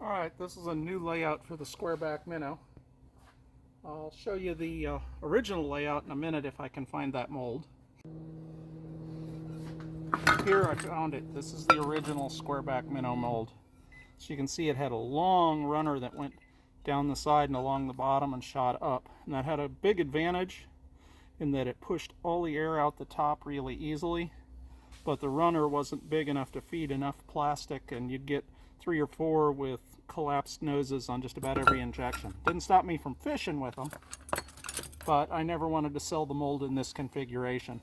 Alright, this is a new layout for the Squareback Minnow. I'll show you the original layout in a minute if I can find that mold. Here I found it. This is the original Squareback Minnow mold. So you can see it had a long runner that went down the side and along the bottom and shot up. And that had a big advantage in that it pushed all the air out the top really easily. But the runner wasn't big enough to feed enough plastic, and you'd get 3 or 4 with collapsed noses on just about every injection. Didn't stop me from fishing with them, but I never wanted to sell the mold in this configuration.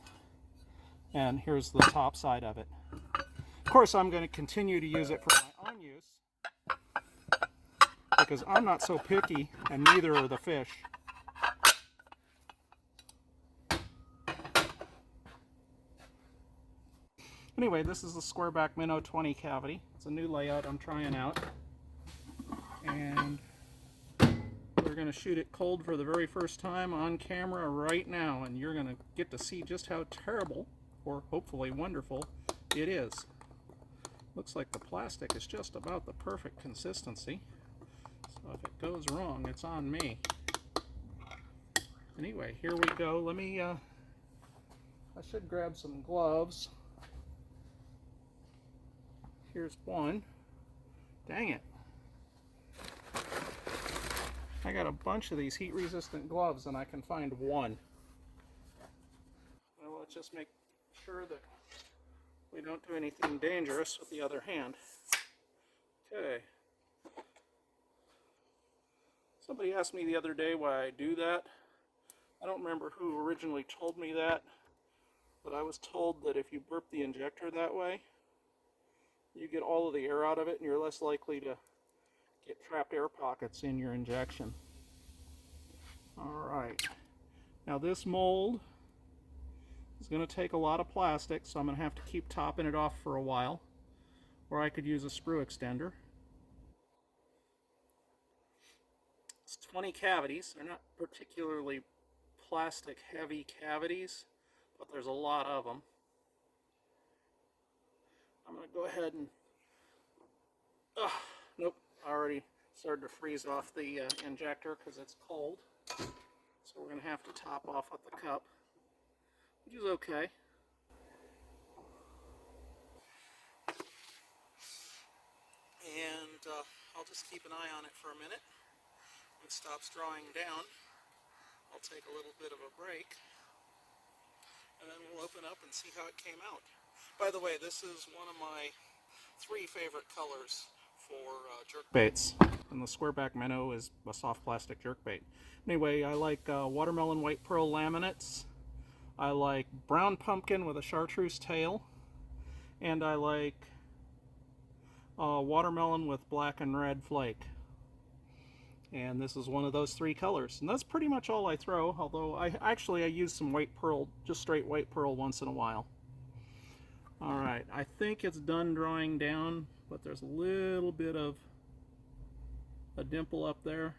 And here's the top side of it. Of course, I'm going to continue to use it for my own use because I'm not so picky, and neither are the fish. Anyway, this is the Squareback Minnow 20 cavity. It's a new layout I'm trying out. And we're going to shoot it cold for the very first time on camera right now. And you're going to get to see just how terrible, or hopefully wonderful, it is. Looks like the plastic is just about the perfect consistency. So if it goes wrong, it's on me. Anyway, here we go. Let me, I should grab some gloves. Here's one. Dang it. I got a bunch of these heat-resistant gloves and I can find one. Well, let's just make sure that we don't do anything dangerous with the other hand. Okay. Somebody asked me the other day why I do that. I don't remember who originally told me that, but I was told that if you burp the injector that way, you get all of the air out of it and you're less likely to get trapped air pockets in your injection. Alright, now this mold is going to take a lot of plastic, so I'm going to have to keep topping it off for a while, or I could use a sprue extender. It's 20 cavities. They're not particularly plastic heavy cavities, but there's a lot of them. I'm going to go ahead and nope, I already started to freeze off the injector because it's cold. So we're going to have to top off with the cup, which is okay. And I'll just keep an eye on it for a minute. When it stops drawing down, I'll take a little bit of a break, and then we'll open up and see how it came out. By the way, this is one of my 3 favorite colors for jerk baits, and the Squareback Minnow is a soft plastic jerk bait. Anyway, I like watermelon white pearl laminates, I like brown pumpkin with a chartreuse tail, and I like watermelon with black and red flake. And this is one of those 3 colors, and that's pretty much all I throw, although I use some white pearl, just straight white pearl once in a while. Alright, I think it's done drawing down, but there's a little bit of a dimple up there.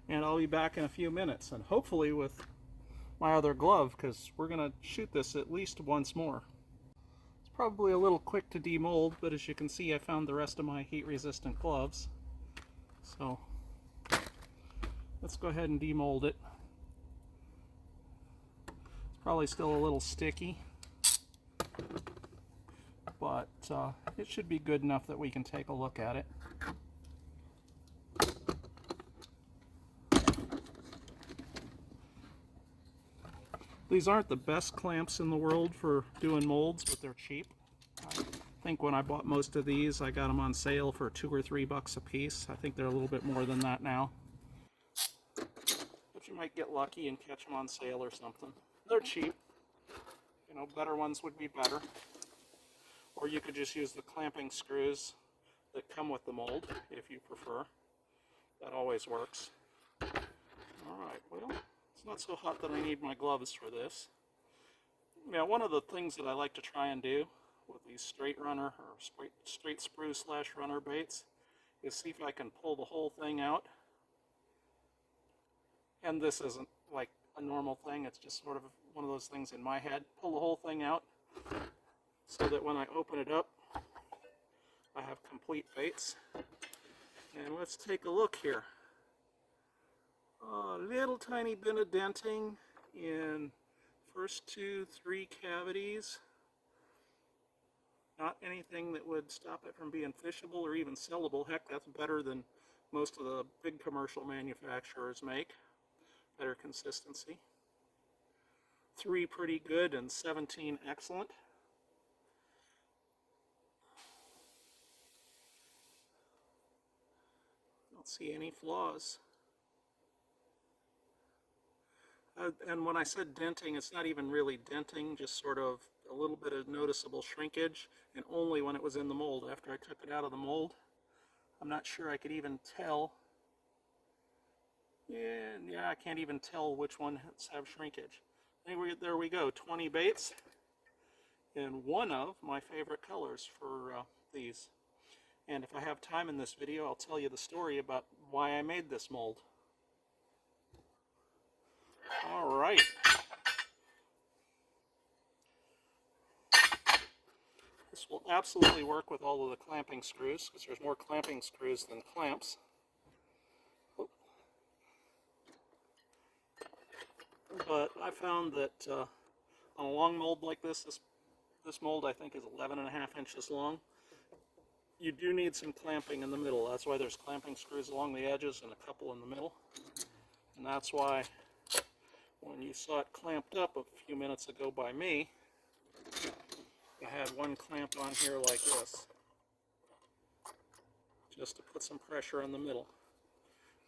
And I'll be back in a few minutes, and hopefully with my other glove, because we're going to shoot this at least once more. It's probably a little quick to demold, but as you can see I found the rest of my heat-resistant gloves. So let's go ahead and demold it. Probably still a little sticky, but it should be good enough that we can take a look at it. These aren't the best clamps in the world for doing molds, but they're cheap. I think when I bought most of these, I got them on sale for $2 or $3 a piece. I think they're a little bit more than that now. But you might get lucky and catch them on sale or something. They're cheap. You know, better ones would be better. Or you could just use the clamping screws that come with the mold, if you prefer. That always works. Alright, well, it's not so hot that I need my gloves for this. Now, one of the things that I like to try and do with these straight runner, or straight sprue / runner baits, is see if I can pull the whole thing out. And this isn't like a normal thing, it's just sort of one of those things in my head. Pull the whole thing out so that when I open it up, I have complete complete baits. And let's take a look here. A little tiny bit of denting in first 2-3 cavities. Not anything that would stop it from being fishable or even sellable. Heck, that's better than most of the big commercial manufacturers make. Better consistency. 3 pretty good and 17 excellent. Don't see any flaws. And when I said denting, it's not even really denting, just sort of a little bit of noticeable shrinkage, and only when it was in the mold. After I took it out of the mold, I'm not sure I could even tell. Yeah, I can't even tell which ones have shrinkage. Anyway, there we go, 20 baits in one of my favorite colors for these. And if I have time in this video, I'll tell you the story about why I made this mold. All right. This will absolutely work with all of the clamping screws, because there's more clamping screws than clamps. But I found that on a long mold like this mold I think is 11.5 inches long. You do need some clamping in the middle. That's why there's clamping screws along the edges and a couple in the middle. And that's why when you saw it clamped up a few minutes ago by me, I had one clamp on here like this, just to put some pressure in the middle.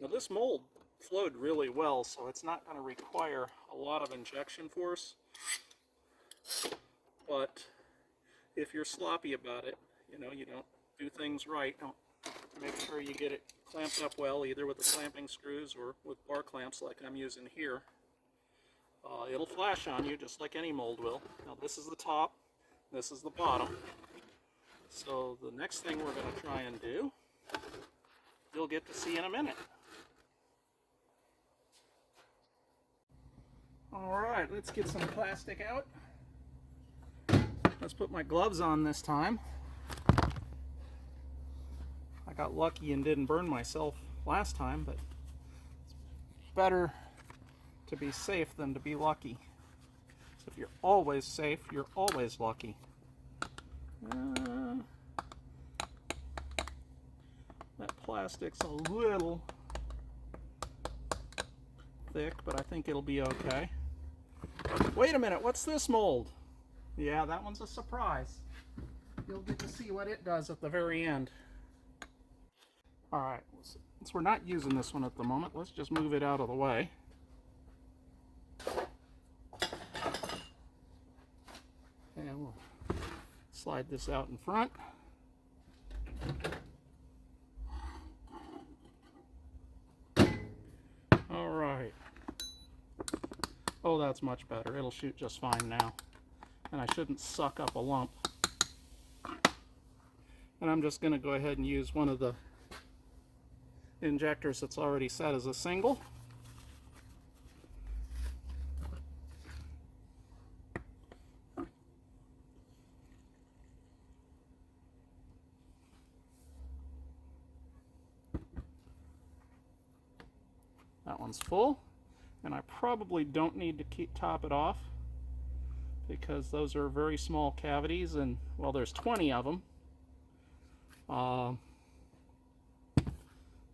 Now this mold flowed really well, so it's not going to require a lot of injection force. But if you're sloppy about it, you know, you don't do things right, don't make sure you get it clamped up well, either with the clamping screws or with bar clamps like I'm using here. It'll flash on you just like any mold will. Now this is the top, this is the bottom. So the next thing we're going to try and do, you'll get to see in a minute. Alright, let's get some plastic out. Let's put my gloves on this time. I got lucky and didn't burn myself last time, but it's better to be safe than to be lucky. So if you're always safe, you're always lucky. That plastic's a little thick, but I think it'll be okay. Wait a minute, what's this mold? Yeah, that one's a surprise. You'll get to see what it does at the very end. Alright, since we're not using this one at the moment, let's just move it out of the way. And we'll slide this out in front. Alright. Oh, that's much better. It'll shoot just fine now. And I shouldn't suck up a lump. And I'm just going to go ahead and use one of the injectors that's already set as a single. That one's full, and I probably don't need to top it off because those are very small cavities, and well, there's 20 of them.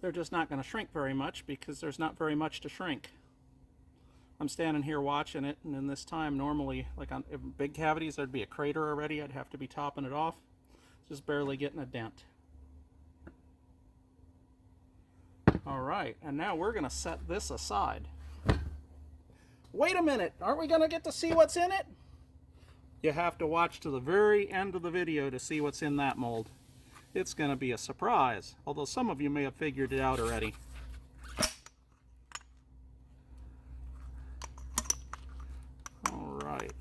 They're just not going to shrink very much because there's not very much to shrink. I'm standing here watching it, and in this time, normally, like on big cavities, there'd be a crater already. I'd have to be topping it off. Just barely getting a dent. Alright, and now we're going to set this aside. Wait a minute, aren't we going to get to see what's in it? You have to watch to the very end of the video to see what's in that mold. It's going to be a surprise, although some of you may have figured it out already. Alright.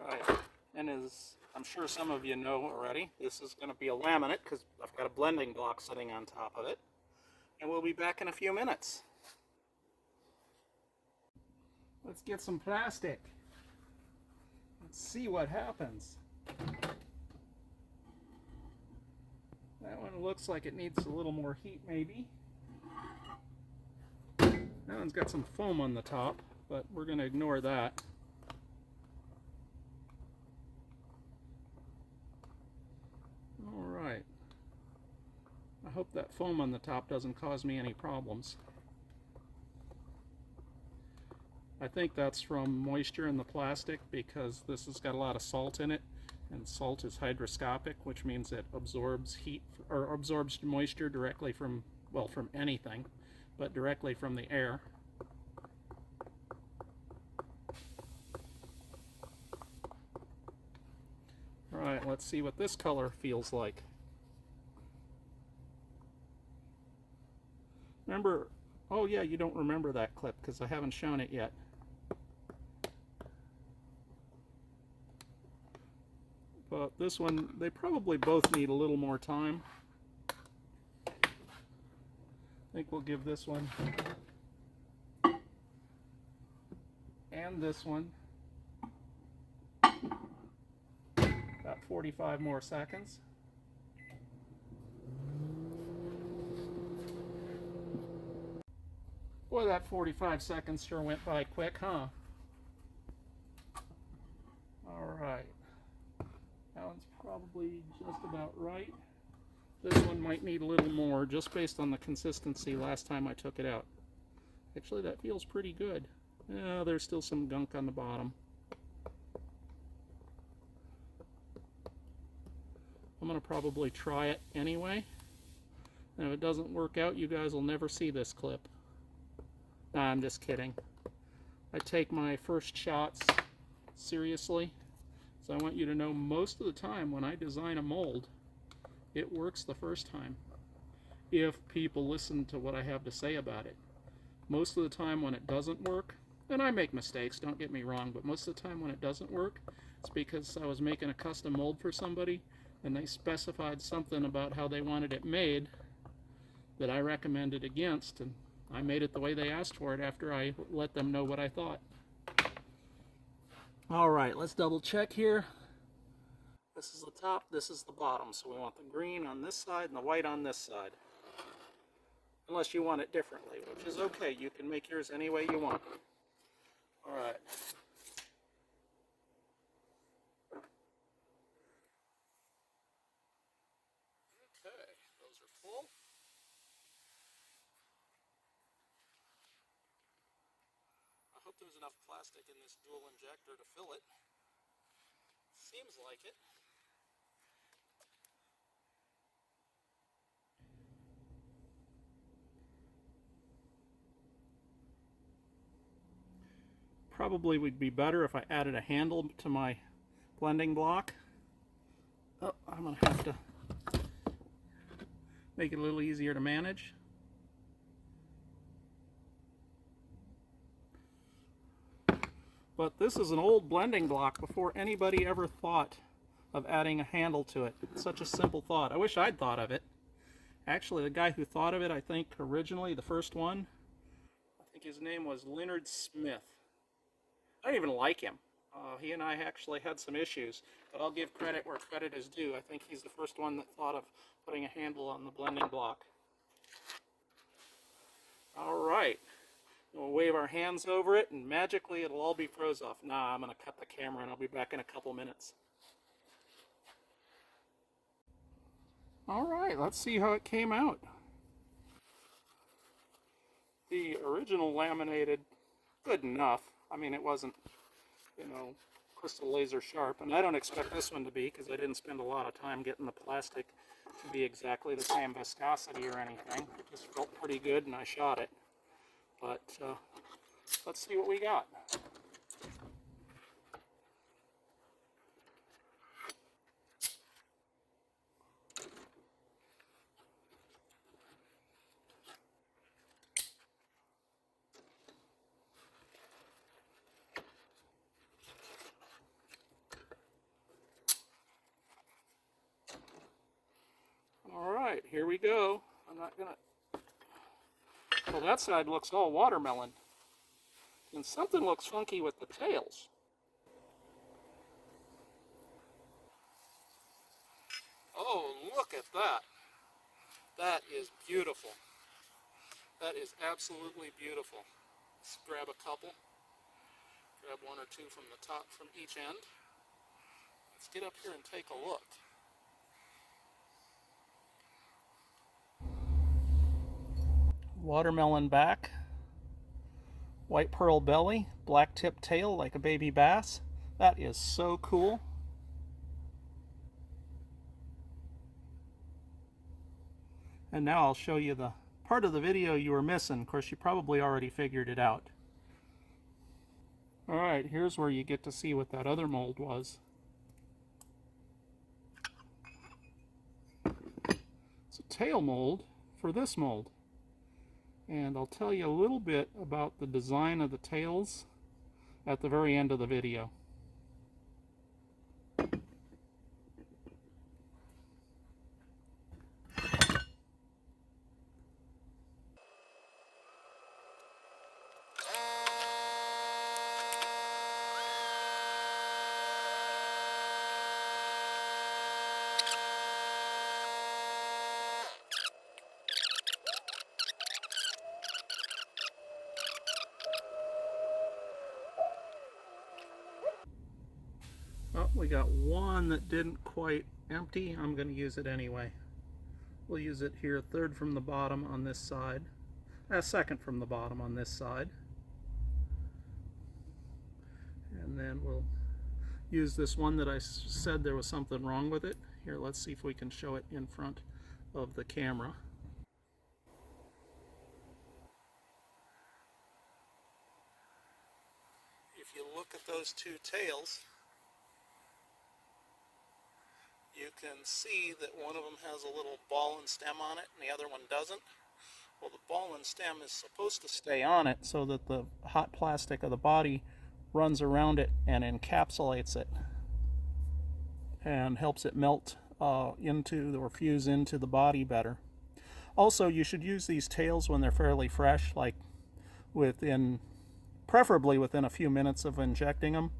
Right. And as I'm sure some of you know already. This is going to be a laminate because I've got a blending block sitting on top of it. And we'll be back in a few minutes. Let's get some plastic. Let's see what happens. That one looks like it needs a little more heat maybe. That one's got some foam on the top, but we're going to ignore that. Alright. I hope that foam on the top doesn't cause me any problems. I think that's from moisture in the plastic because this has got a lot of salt in it, and salt is hygroscopic, which means it absorbs heat or absorbs moisture directly from, well, from anything, but directly from the air. Alright, let's see what this color feels like. Remember, oh yeah, you don't remember that clip because I haven't shown it yet. But this one, they probably both need a little more time. I think we'll give this one and this one about 45 more seconds. Boy, that 45 seconds sure went by quick, huh? Alright. That one's probably just about right. This one might need a little more, just based on the consistency last time I took it out. Actually, that feels pretty good. Yeah, there's still some gunk on the bottom. I'm going to probably try it anyway. And if it doesn't work out, you guys will never see this clip. Nah, I'm just kidding. I take my first shots seriously. So I want you to know most of the time when I design a mold, it works the first time. If people listen to what I have to say about it. Most of the time when it doesn't work, and I make mistakes, don't get me wrong, but most of the time when it doesn't work, it's because I was making a custom mold for somebody and they specified something about how they wanted it made that I recommended against, and I made it the way they asked for it after I let them know what I thought. Alright, let's double check here. This is the top, this is the bottom, so we want the green on this side and the white on this side. Unless you want it differently, which is okay. You can make yours any way you want. Alright. Okay, those are full. I hope there's enough plastic in this dual injector to fill it. Seems like it. Probably would be better if I added a handle to my blending block. Oh, I'm going to have to make it a little easier to manage. But this is an old blending block before anybody ever thought of adding a handle to it. It's such a simple thought. I wish I'd thought of it. Actually, the guy who thought of it, I think originally, the first one, I think his name was Leonard Smith. I don't even like him. He and I actually had some issues, but I'll give credit where credit is due. I think he's the first one that thought of putting a handle on the blending block. Alright, we'll wave our hands over it and magically it'll all be froze off. Nah, I'm going to cut the camera and I'll be back in a couple minutes. Alright, let's see how it came out. The original laminated, good enough. I mean, it wasn't, you know, crystal laser sharp, and I don't expect this one to be because I didn't spend a lot of time getting the plastic to be exactly the same viscosity or anything. It just felt pretty good and I shot it. But let's see what we got. Alright, here we go. I'm not gonna... Well, that side looks all watermelon. And something looks funky with the tails. Oh, look at that. That is beautiful. That is absolutely beautiful. Let's grab a couple. Grab one or two from the top from each end. Let's get up here and take a look. Watermelon back, white pearl belly, black tip tail like a baby bass. That is so cool. And now I'll show you the part of the video you were missing. Of course, you probably already figured it out. Alright, here's where you get to see what that other mold was. It's a tail mold for this mold. And I'll tell you a little bit about the design of the tails at the very end of the video. Oh, we got one that didn't quite empty. I'm going to use it anyway. We'll use it here, third from the bottom on this side. Second from the bottom on this side. And then we'll use this one that I said there was something wrong with it. Here, let's see if we can show it in front of the camera. If you look at those two tails, you can see that one of them has a little ball and stem on it and the other one doesn't. Well, the ball and stem is supposed to stay on it so that the hot plastic of the body runs around it and encapsulates it and helps it melt into or fuse into the body better. Also, you should use these tails when they're fairly fresh, like preferably within a few minutes of injecting them,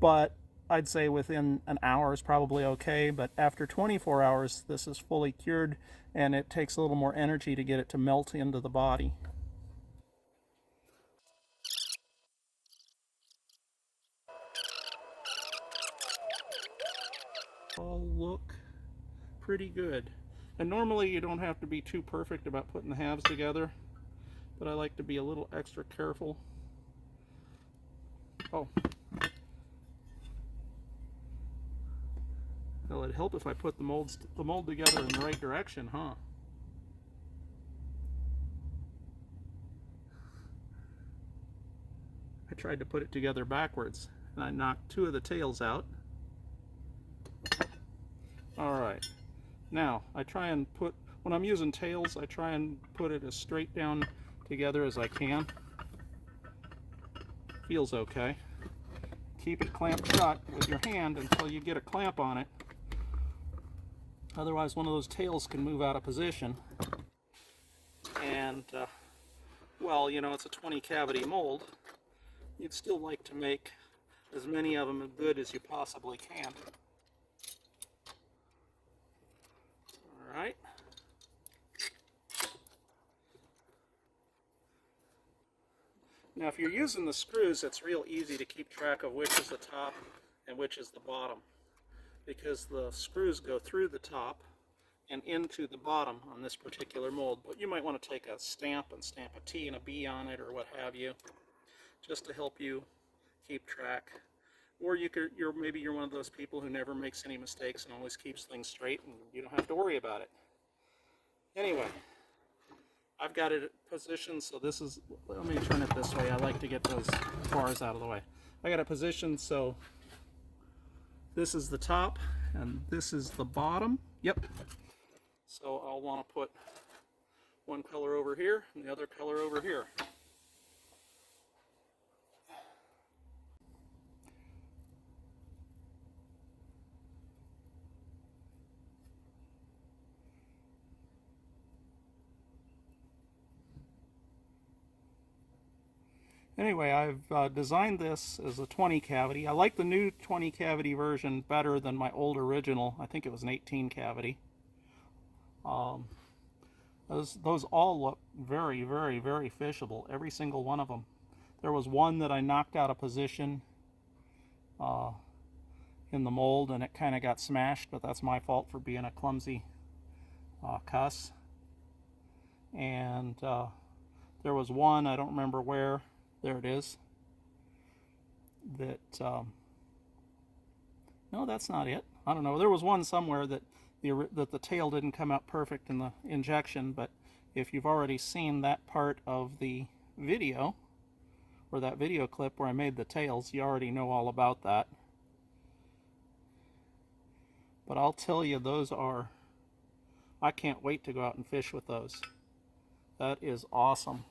but I'd say within an hour is probably okay, but after 24 hours this is fully cured and it takes a little more energy to get it to melt into the body. All look pretty good. And normally you don't have to be too perfect about putting the halves together, but I like to be a little extra careful. Oh. Well, it'd help if I put the mold together in the right direction, huh? I tried to put it together backwards, and I knocked two of the tails out. Alright, now I try and when I'm using tails, I try and put it as straight down together as I can. Feels okay. Keep it clamped shut with your hand until you get a clamp on it. Otherwise, one of those tails can move out of position. And, well, you know, it's a 20 cavity mold. You'd still like to make as many of them good as you possibly can. Alright. Now, if you're using the screws, it's real easy to keep track of which is the top and which is the bottom, because the screws go through the top and into the bottom on this particular mold. But you might want to take a stamp and stamp a T and a B on it or what have you, just to help you keep track. Or maybe you're one of those people who never makes any mistakes and always keeps things straight and you don't have to worry about it. Anyway, I've got it positioned, so this is, let me turn it this way. I like to get those bars out of the way. I got it positioned so this is the top and this is the bottom. Yep. So I'll want to put one color over here and the other color over here. Anyway, I've designed this as a 20 cavity. I like the new 20 cavity version better than my old original. I think it was an 18 cavity. Um, those all look very, very, very fishable, every single one of them. There was one that I knocked out of position in the mold and it kind of got smashed, but that's my fault for being a clumsy cuss. And there was one, I don't remember where, there it is, that, no, that's not it. I don't know, there was one somewhere that the tail didn't come out perfect in the injection, but if you've already seen that part of the video, or that video clip where I made the tails, you already know all about that. But I'll tell you, those are, I can't wait to go out and fish with those. That is awesome.